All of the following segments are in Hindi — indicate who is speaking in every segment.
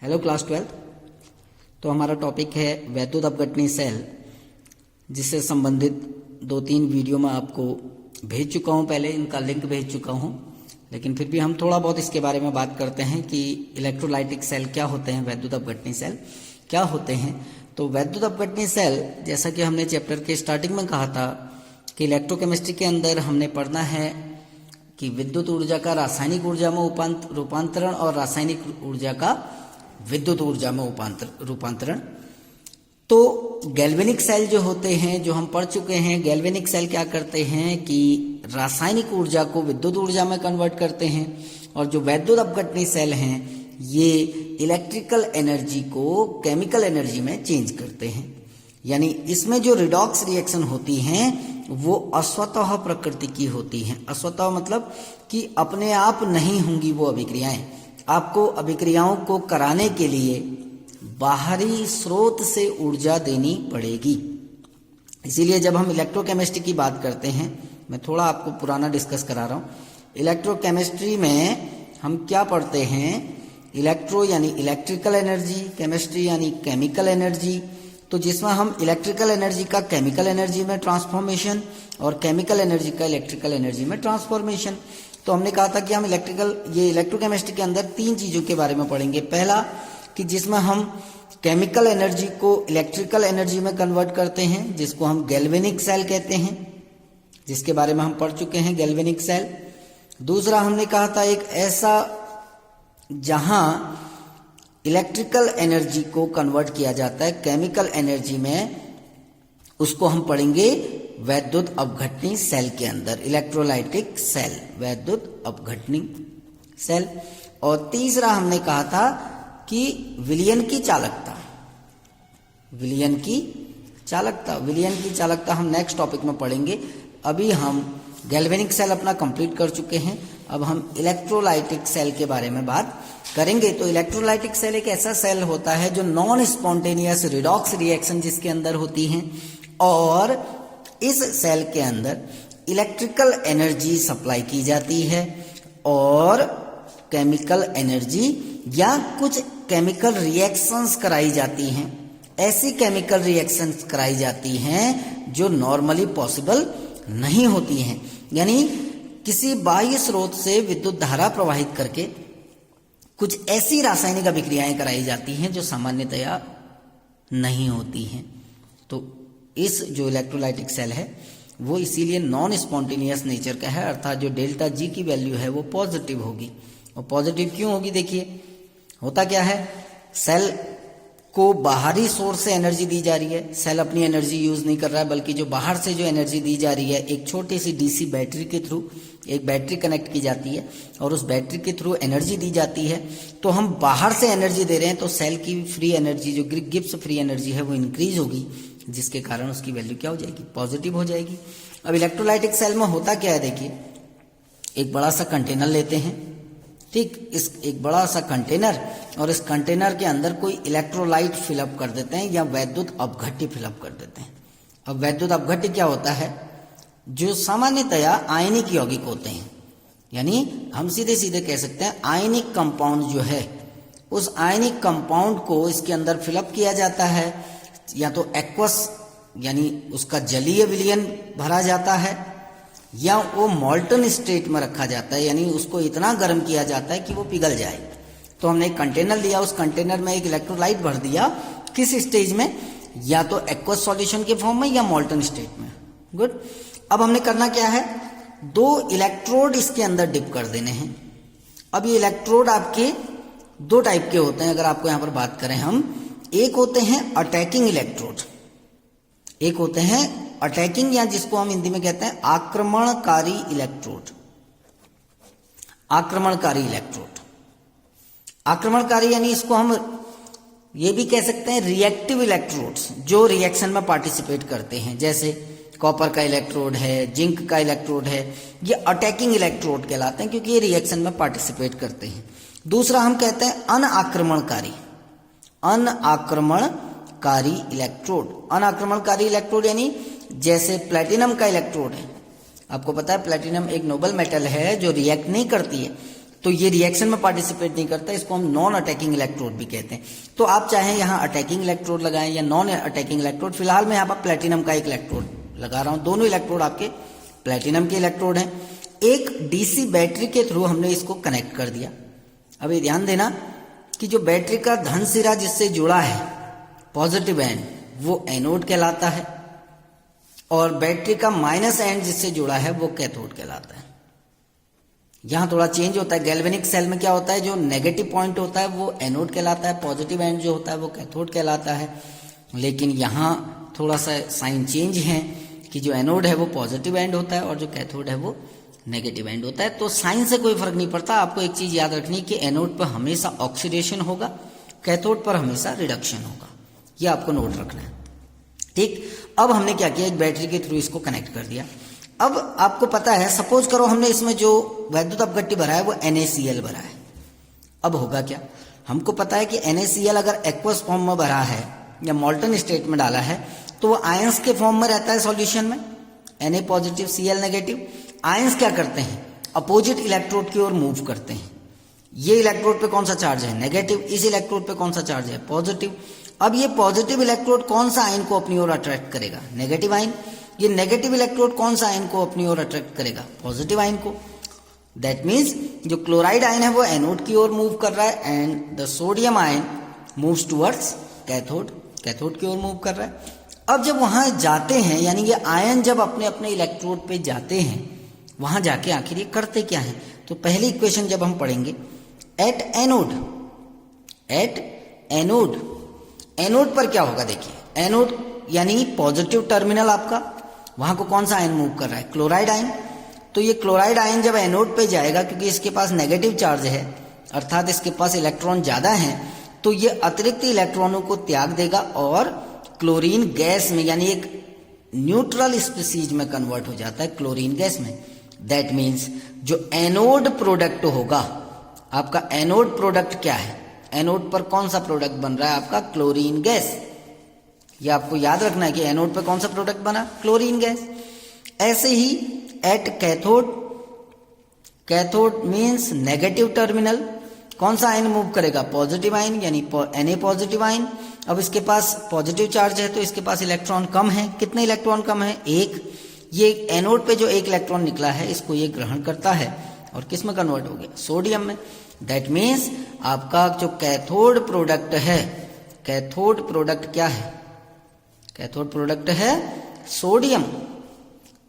Speaker 1: Hello class 12। तो हमारा टॉपिक है वैद्युत अपघटनी सेल, जिससे संबंधित 2-3 वीडियो मैं आपको भेज चुका हूं। पहले इनका लिंक भेज चुका हूं, लेकिन फिर भी हम थोड़ा बहुत इसके बारे में बात करते हैं कि इलेक्ट्रोलाइटिक सेल क्या होते हैं, वैद्युत अपघटनी सेल क्या होते हैं। तो वैद्युत अपघटनी सेल, जैसा कि हमने चैप्टर के स्टार्टिंग में कहा था कि इलेक्ट्रोकेमिस्ट्री के अंदर हमने पढ़ना है कि विद्युत ऊर्जा का रासायनिक ऊर्जा में रूपांतरण और रासायनिक ऊर्जा का विद्युत ऊर्जा में रूपांतरण। तो गैल्वेनिक सेल जो होते हैं, जो हम पढ़ चुके हैं, गैल्वेनिक सेल क्या करते हैं कि रासायनिक ऊर्जा को विद्युत ऊर्जा में कन्वर्ट करते हैं, और जो वैद्युत अपघटनी सेल हैं ये इलेक्ट्रिकल एनर्जी को केमिकल एनर्जी में चेंज करते हैं। यानी इसमें जो रिडॉक्स रिएक्शन होती हैं वो अस्वतः प्रकृति की होती हैं। अस्वतः मतलब कि अपने आप नहीं होंगी वो अभिक्रियाएं, आपको अभिक्रियाओं को कराने के लिए बाहरी स्रोत से ऊर्जा देनी पड़ेगी। इसीलिए जब हम इलेक्ट्रोकेमिस्ट्री की बात करते हैं, मैं थोड़ा आपको पुराना डिस्कस करा रहा हूँ। इलेक्ट्रोकेमिस्ट्री में हम क्या पढ़ते हैं, इलेक्ट्रो यानी इलेक्ट्रिकल एनर्जी, केमिस्ट्री यानी केमिकल एनर्जी। तो जिसमें हम इलेक्ट्रिकल एनर्जी का केमिकल एनर्जी में ट्रांसफॉर्मेशन और केमिकल एनर्जी का इलेक्ट्रिकल एनर्जी में ट्रांसफॉर्मेशन। तो हमने कहा था कि हम इलेक्ट्रोकेमिस्ट्री के अंदर 3 चीजों के बारे में पढ़ेंगे। पहला कि जिसमें हम केमिकल एनर्जी को इलेक्ट्रिकल एनर्जी में कन्वर्ट करते हैं, जिसको हम गैल्वेनिक सेल कहते हैं, जिसके बारे में हम पढ़ चुके हैं, गैल्वेनिक सेल। दूसरा हमने कहा था एक ऐसा जहां इलेक्ट्रिकल एनर्जी को कन्वर्ट किया जाता है केमिकल एनर्जी में, उसको हम पढ़ेंगे वैद्युत अपघटनी सेल के अंदर, इलेक्ट्रोलाइटिक सेल, वैद्युत अपघटनी सेल। और तीसरा हमने कहा था कि विलयन की चालकता, विलयन की चालकता हम नेक्स्ट टॉपिक में पढ़ेंगे। अभी हम गैल्वेनिक सेल अपना कंप्लीट कर चुके हैं, अब हम इलेक्ट्रोलाइटिक सेल के बारे में बात करेंगे। तो इलेक्ट्रोलाइटिक सेल एक ऐसा सेल होता है जो नॉन स्पॉन्टेनियस रिडॉक्स रिएक्शन जिसके अंदर होती हैं, और इस सेल के अंदर इलेक्ट्रिकल एनर्जी सप्लाई की जाती है और केमिकल एनर्जी या कुछ केमिकल रिएक्शंस कराई जाती हैं। ऐसी केमिकल रिएक्शंस कराई जाती हैं जो नॉर्मली पॉसिबल नहीं होती हैं। यानी किसी बाह्य स्रोत से विद्युत धारा प्रवाहित करके कुछ ऐसी रासायनिक अभिक्रियाएं कराई जाती हैं जो सामान्यतया नहीं होती हैं। तो इस जो इलेक्ट्रोलाइटिक सेल है वो इसीलिए नॉन स्पॉन्टेनियस नेचर का है, अर्थात जो डेल्टा जी की वैल्यू है वो पॉजिटिव होगी। और पॉजिटिव क्यों होगी, देखिए होता क्या है, सेल को बाहरी सोर्स से एनर्जी दी जा रही है, सेल अपनी एनर्जी यूज नहीं कर रहा है, बल्कि जो बाहर से जो एनर्जी दी जा रही है एक छोटी सी डीसी बैटरी के थ्रू, एक बैटरी कनेक्ट की जाती है और उस बैटरी के थ्रू एनर्जी दी जाती है। तो हम बाहर से एनर्जी दे रहे हैं तो सेल की फ्री एनर्जी, जो गिब्स फ्री एनर्जी है, वो इंक्रीज होगी, जिसके कारण उसकी वैल्यू क्या हो जाएगी, पॉजिटिव हो जाएगी। अब इलेक्ट्रोलाइटिक सेल में होता क्या है, देखिए एक बड़ा सा कंटेनर लेते हैं, ठीक, इस एक बड़ा सा कंटेनर, और इस कंटेनर के अंदर कोई इलेक्ट्रोलाइट फिलअप कर देते हैं या वैद्युत अपघट्य फिलअप कर देते हैं। अब वैद्युत अपघट्य क्या होता है, जो सामान्यतया आयनिक यौगिक होते हैं, यानी हम सीधे सीधे कह सकते हैं आयनिक कंपाउंड जो है, उस आयनिक कंपाउंड को इसके अंदर फिलअप किया जाता है, या तो एक्वस यानी उसका जलीय विलयन भरा जाता है, या वो मॉल्टन स्टेट में रखा जाता है, यानी उसको इतना गर्म किया जाता है कि वो पिघल जाए। तो हमने एक कंटेनर लिया, उस कंटेनर में एक इलेक्ट्रोलाइट भर दिया, किस स्टेज में, या तो एक्वस सॉल्यूशन के फॉर्म में या मॉल्टन स्टेट में। गुड। अब हमने करना क्या है, 2 इलेक्ट्रोड इसके अंदर डिप कर देने हैं। अब ये इलेक्ट्रोड आपके 2 टाइप के होते हैं, अगर आपको यहां पर बात करें हम, एक होते हैं अटैकिंग इलेक्ट्रोड, एक होते हैं अटैकिंग, या जिसको हम हिंदी में कहते हैं आक्रमणकारी इलेक्ट्रोड। आक्रमणकारी इलेक्ट्रोड, आक्रमणकारी यानी इसको हम ये भी कह सकते हैं रिएक्टिव इलेक्ट्रोड्स, जो रिएक्शन में पार्टिसिपेट करते हैं, जैसे कॉपर का इलेक्ट्रोड है, जिंक का इलेक्ट्रोड है, ये अटैकिंग इलेक्ट्रोड कहलाते हैं क्योंकि ये रिएक्शन में पार्टिसिपेट करते हैं। दूसरा हम कहते हैं अनआक्रमणकारी, अनआक्रमणकारी इलेक्ट्रोड। अनआक्रमणकारी इलेक्ट्रोड यानी जैसे प्लेटिनम का इलेक्ट्रोड है, आपको पता है प्लेटिनम एक नोबल मेटल है जो रिएक्ट नहीं करती है, तो ये रिएक्शन में पार्टिसिपेट नहीं करता, इसको हम नॉन अटैकिंग इलेक्ट्रोड भी कहते हैं। तो आप चाहें यहाँ अटैकिंग इलेक्ट्रोड लगाएं या नॉन अटैकिंग इलेक्ट्रोड, फिलहाल मैं यहाँ पर प्लेटिनम का एक इलेक्ट्रोड लगा रहा हूँ। दोनों इलेक्ट्रोड आपके प्लेटिनम के इलेक्ट्रोड हैं। एक डीसी बैटरी के थ्रू हमने इसको कनेक्ट कर दिया। अब ये ध्यान देना कि जो बैटरी का धन सिरा जिससे जुड़ा है पॉजिटिव एंड, वो एनोड कहलाता है, और बैटरी का माइनस एंड जिससे जुड़ा है वो कैथोड कहलाता है। यहां थोड़ा चेंज होता है। गैल्वेनिक सेल में क्या होता है, जो नेगेटिव पॉइंट होता है वो एनोड कहलाता है, पॉजिटिव एंड जो होता है वो कैथोड कहलाता है। लेकिन यहां थोड़ा सा साइन चेंज है कि जो एनोड है वो पॉजिटिव एंड होता है और जो कैथोड है वो नेगेटिव एंड होता है। तो साइन से कोई फर्क नहीं पड़ता। आपको एक चीज याद रखनी कि एनोड पर हमेशा ऑक्सीडेशन होगा, कैथोड पर हमेशा रिडक्शन होगा। ये आपको नोट रखना है, ठीक। अब हमने क्या किया, एक बैटरी के थ्रू इसको कनेक्ट कर दिया। अब आपको पता है, सपोज करो हमने इसमें जो वैद्युत अपघट्य भरा है वो NaCl भरा है। अब होगा क्या, हमको पता है कि NaCl अगर एक्वस फॉर्म में भरा है या मॉल्टन स्टेट में डाला है तो वो आयंस के फॉर्म में रहता है सॉल्यूशन में, Na positive Cl negative. Ions क्या करते हैं, अपोजिट इलेक्ट्रोड की ओर मूव करते हैं। ये इलेक्ट्रोड पे कौन सा चार्ज है, नेगेटिव, इस इलेक्ट्रोड पे कौन सा चार्ज है, पॉजिटिव। अब ये पॉजिटिव इलेक्ट्रोड कौन सा आयन को अपनी ओर अट्रैक्ट करेगा, नेगेटिव आयन। ये नेगेटिव इलेक्ट्रोड कौन सा आयन को अपनी ओर अट्रैक्ट करेगा, पॉजिटिव आयन को। दैट मीन्स जो क्लोराइड आयन है वो एनोड की ओर मूव कर रहा है and the sodium ion moves towards cathode, cathode की ओर मूव कर रहा है। अब जब वहां जाते हैं, यानी ये आयन जब अपने अपने इलेक्ट्रोड पे जाते हैं, वहां जाके आखिर ये करते क्या है, तो पहली इक्वेशन जब हम पढ़ेंगे, at anode, at anode, anode पर क्या होगा, देखिए एनोड यानी पॉजिटिव टर्मिनल आपका, वहां को कौन सा आयन मूव कर रहा है, क्लोराइड आयन। तो ये क्लोराइड आयन जब एनोड पे जाएगा, क्योंकि इसके पास नेगेटिव चार्ज है अर्थात इसके पास इलेक्ट्रॉन ज्यादा है, तो ये अतिरिक्त इलेक्ट्रॉनों को त्याग देगा और क्लोरीन गैस में, यानी एक न्यूट्रल स्पीसीज में कन्वर्ट हो जाता है, क्लोरीन गैस में। दैट मीन्स जो एनोड प्रोडक्ट होगा आपका, एनोड प्रोडक्ट क्या है, एनोड पर कौन सा प्रोडक्ट बन रहा है आपका, क्लोरीन गैस। ये आपको याद रखना है कि एनोड पे कौन सा प्रोडक्ट बना, क्लोरीन गैस। ऐसे ही at cathode, cathode means negative terminal, कौन सा आयन मूव करेगा, पॉजिटिव आयन, यानी Na पॉजिटिव आयन। अब इसके पास पॉजिटिव चार्ज है तो इसके पास इलेक्ट्रॉन कम है। कितने इलेक्ट्रॉन कम है, एक। ये एनोड पे जो एक इलेक्ट्रॉन निकला है इसको ये ग्रहण करता है और किस में कन्वर्ट हो गया, सोडियम में। दैट मीन्स आपका जो कैथोड प्रोडक्ट है, कैथोड प्रोडक्ट क्या है, कैथोड प्रोडक्ट है सोडियम।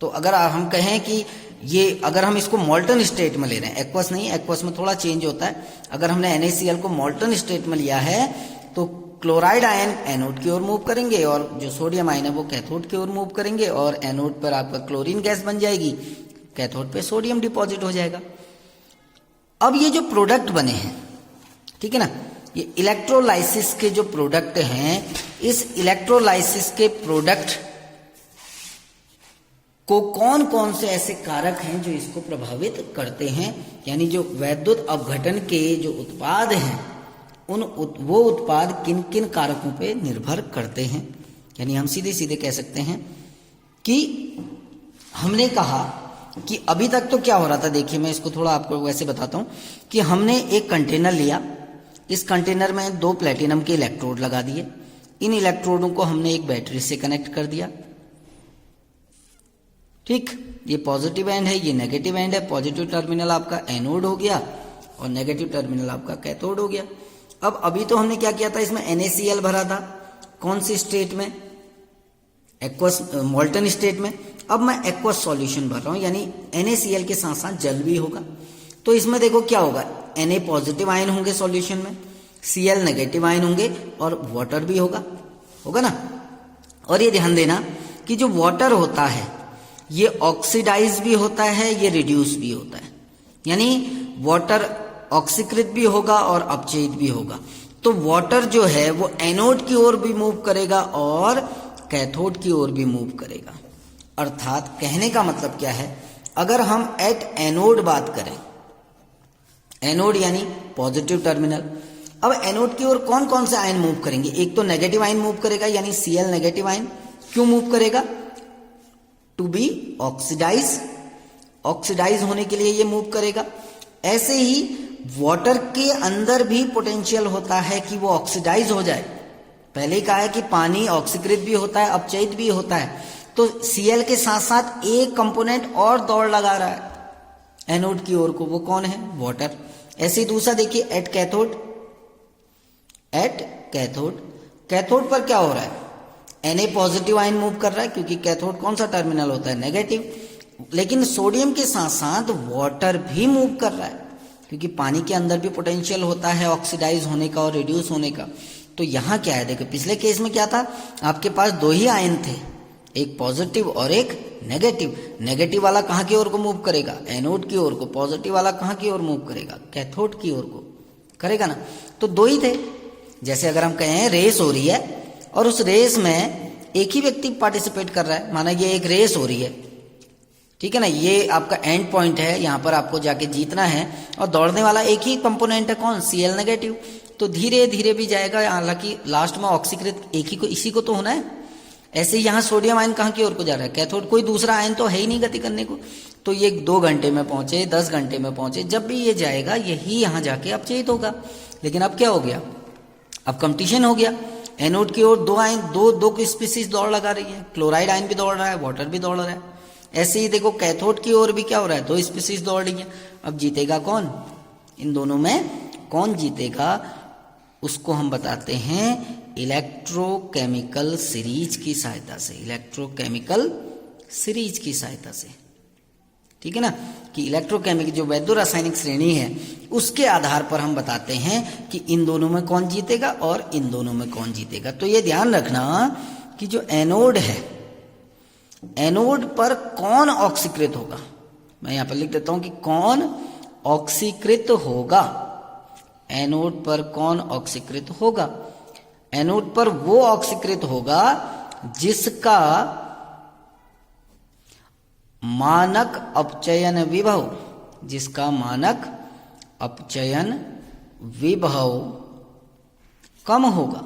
Speaker 1: तो अगर हम कहें कि ये, अगर हम इसको मॉल्टन स्टेट में ले रहे हैं, एक्वस नहीं, एक्वस में थोड़ा चेंज होता है। अगर हमने NaCl को मॉल्टन स्टेट में लिया है तो क्लोराइड आयन एनोड की ओर मूव करेंगे और जो सोडियम आयन है वो कैथोड की ओर मूव करेंगे और एनोड पर आपका क्लोरीन गैस बन जाएगी, कैथोड पे सोडियम डिपॉजिट हो जाएगा। अब ये जो प्रोडक्ट बने हैं, ठीक है ना, ये इलेक्ट्रोलाइसिस के जो प्रोडक्ट हैं, इस इलेक्ट्रोलाइसिस के प्रोडक्ट को कौन कौन से ऐसे कारक हैं जो इसको प्रभावित करते हैं, यानी जो वैद्युत अपघटन के जो उत्पाद हैं वो उत्पाद किन किन कारकों पे निर्भर करते हैं। यानी हम सीधे सीधे कह सकते हैं कि हमने कहा कि अभी तक तो क्या हो रहा था, देखिए मैं इसको थोड़ा आपको वैसे बताता हूं कि हमने एक कंटेनर लिया, इस कंटेनर में 2 प्लेटिनम के इलेक्ट्रोड लगा दिए, इन इलेक्ट्रोडों को हमने एक बैटरी से कनेक्ट कर दिया, ठीक। ये पॉजिटिव एंड है, ये नेगेटिव एंड है। पॉजिटिव टर्मिनल आपका एनोड हो गया और नेगेटिव टर्मिनल आपका कैथोड हो गया। अब अभी तो हमने क्या किया था, इसमें NaCl भरा था, कौन सी स्टेट में, एक्वस मॉल्टन स्टेट में। अब मैं एक्वस सॉल्यूशन भर रहा हूं, यानी NaCl के साथ साथ जल भी होगा। तो इसमें देखो क्या होगा, Na पॉजिटिव आयन होंगे सॉल्यूशन में, Cl नेगेटिव आयन होंगे और वाटर भी होगा, होगा ना। और ये ध्यान देना कि जो वाटर होता है ये ऑक्सीडाइज भी होता है, ये रिड्यूस भी होता है, यानी वाटर ऑक्सीकृत भी होगा और अपचयित भी होगा। तो वाटर जो है वो एनोड की ओर भी मूव करेगा और कैथोड की ओर भी मूव करेगा। अर्थात कहने का मतलब क्या है, अगर हम एट एनोड बात करें, एनोड यानी पॉजिटिव टर्मिनल, अब एनोड की ओर कौन कौन से आयन मूव करेंगे, एक तो नेगेटिव आयन मूव करेगा, यानी Cl नेगेटिव आयन। क्यों मूव करेगा, टू बी ऑक्सीडाइज, ऑक्सीडाइज होने के लिए ये मूव करेगा। ऐसे ही वाटर के अंदर भी पोटेंशियल होता है कि वो ऑक्सीडाइज हो जाए। पहले ही कहा है कि पानी ऑक्सीकृत भी होता है, अपचयित भी होता है। तो Cl के साथ साथ एक कंपोनेंट और दौड़ लगा रहा है एनोड की ओर को, वो कौन है? वाटर। ऐसे ही दूसरा देखिए, एट कैथोड कैथोड पर क्या हो रहा है? Na पॉजिटिव आयन मूव कर रहा है, क्योंकि कैथोड कौन सा टर्मिनल होता है? नेगेटिव। लेकिन सोडियम के साथ साथ वाटर भी मूव कर रहा है, क्योंकि पानी के अंदर भी पोटेंशियल होता है ऑक्सीडाइज होने का और रिड्यूस होने का। तो यहाँ क्या है? देखो पिछले केस में क्या था, आपके पास दो ही आयन थे, एक पॉजिटिव और एक नेगेटिव। नेगेटिव वाला कहाँ की ओर को मूव करेगा? एनोड की ओर को। पॉजिटिव वाला कहाँ की ओर मूव करेगा? कैथोड की ओर को करेगा ना। तो दो ही थे। जैसे अगर हम कहें रेस हो रही है और उस रेस में एक ही व्यक्ति पार्टिसिपेट कर रहा है, माना ये एक रेस हो रही है, ठीक है ना, ये आपका एंड पॉइंट है, यहाँ पर आपको जाके जीतना है, और दौड़ने वाला एक ही कंपोनेंट है, कौन? Cl negative. तो धीरे धीरे भी जाएगा, हालांकि लास्ट में ऑक्सीकृत एक ही को, इसी को तो होना है। ऐसे ही यहाँ सोडियम आयन कहाँ की ओर को जा रहा है? कैथोड। कोई दूसरा आयन तो है ही नहीं गति करने को। तो ये 2 घंटे में पहुंचे, 10 घंटे में पहुंचे, जब भी ये जाएगा यही यहाँ जाके अपचयित होगा। लेकिन अब क्या हो गया? अब कंपटीशन हो गया। एनोड की ओर दो आयन, दो स्पीसीज दौड़ लगा रही है। क्लोराइड आयन भी दौड़ रहा है, वाटर भी दौड़ रहा है। ऐसे ही देखो कैथोड की ओर भी क्या हो रहा है? 2 स्पीसीज दौड़ रही है। अब जीतेगा कौन? इन दोनों में कौन जीतेगा? उसको हम बताते हैं इलेक्ट्रोकेमिकल सीरीज की सहायता से। इलेक्ट्रोकेमिकल सीरीज की सहायता से, ठीक है ना, कि इलेक्ट्रोकेमिकल जो वैद्य रासायनिक श्रेणी है उसके आधार पर हम बताते हैं कि इन दोनों में कौन जीतेगा और इन दोनों में कौन जीतेगा। तो ये ध्यान रखना कि जो एनोड है, एनोड पर कौन ऑक्सीकृत होगा। मैं यहां पर लिख देता हूं कि कौन ऑक्सीकृत होगा। एनोड पर कौन ऑक्सीकृत होगा? एनोड पर वो ऑक्सीकृत होगा जिसका मानक अपचयन विभव, जिसका मानक अपचयन विभव कम होगा।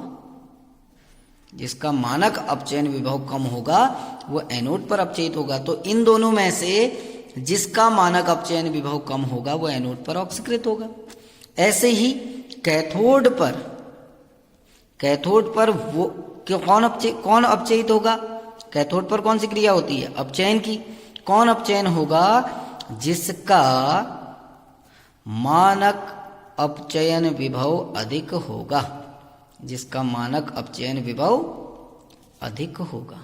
Speaker 1: जिसका मानक अपचयन विभव कम होगा वो एनोड पर अपचयित होगा। तो इन दोनों में से जिसका मानक अपचयन विभव कम होगा वो एनोड पर ऑक्सीकृत होगा। ऐसे ही कैथोड पर वो कौन अपचयित होगा? कैथोड पर कौन सी क्रिया होती है? अपचयन की। कौन अपचयन होगा? जिसका मानक अपचयन विभव अधिक होगा। जिसका मानक अपचयन विभव अधिक होगा,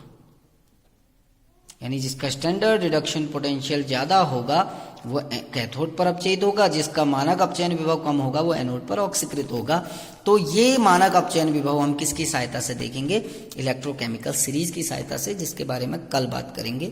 Speaker 1: यानी जिसका स्टैंडर्ड रिडक्शन पोटेंशियल ज्यादा होगा वो कैथोड पर अपचयित होगा। जिसका मानक अपचयन विभव कम होगा वो एनोड पर ऑक्सीकृत होगा। तो ये मानक अपचयन विभव हम किसकी सहायता से देखेंगे? इलेक्ट्रोकेमिकल सीरीज की सहायता से, जिसके बारे में कल बात करेंगे।